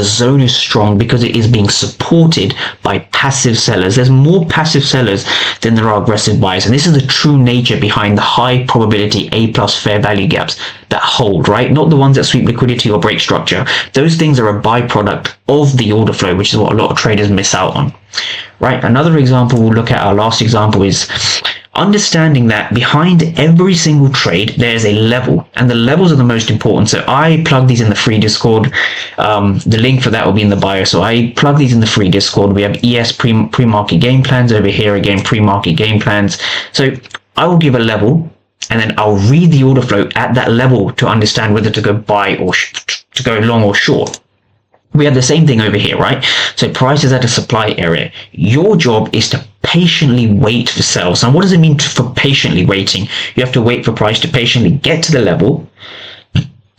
zone is strong because it is being supported by passive sellers. There's more passive sellers than there are aggressive buyers, and this is the true nature behind the high probability A+ fair value gaps that hold, right? Not the ones that sweep liquidity or break structure. Those things are a byproduct of the order flow, which is what a lot of traders miss out on, right? Another example we'll look at, our last example, is understanding that behind every single trade there's a level, and the levels are the most important. So I plug these in the free Discord. The link for that will be in the bio. So I plug these in the free Discord. We have ES pre-market game plans over here, again pre-market game plans. So I will give a level, and then I'll read the order flow at that level to understand whether to go buy or to go long or short. We have the same thing over here, right? So price is at a supply area. Your job is to patiently wait for sales. And what does it mean for patiently waiting? You have to wait for price to patiently get to the level.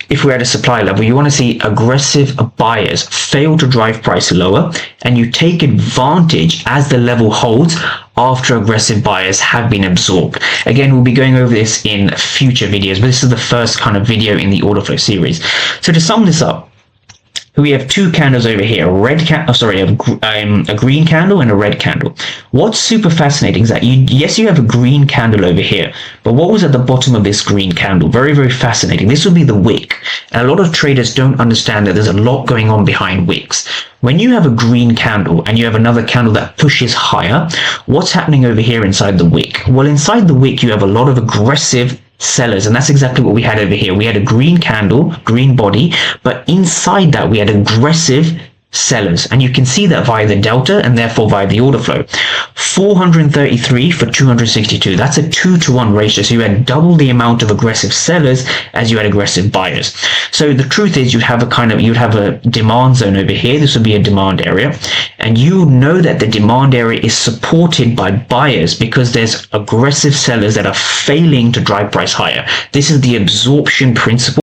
If we're at a supply level, you want to see aggressive buyers fail to drive price lower, and you take advantage as the level holds after aggressive buyers have been absorbed. Again, we'll be going over this in future videos, but this is the first kind of video in the order flow series. So to sum this up, we have two candles over here, a green candle and a red candle. What's super fascinating is that you have a green candle over here, but what was at the bottom of this green candle? Very, very fascinating. This would be the wick. And a lot of traders don't understand that there's a lot going on behind wicks. When you have a green candle and you have another candle that pushes higher, what's happening over here inside the wick? Well, inside the wick, you have a lot of aggressive sellers, and that's exactly what we had over here. We had a green candle, green body, but inside that we had aggressive sellers, and you can see that via the delta and therefore via the order flow. 433 for 262. That's a 2-to-1 ratio. So you had double the amount of aggressive sellers as you had aggressive buyers. So the truth is you'd have a demand zone over here. This would be a demand area, and you know that the demand area is supported by buyers because there's aggressive sellers that are failing to drive price higher. This is the absorption principle.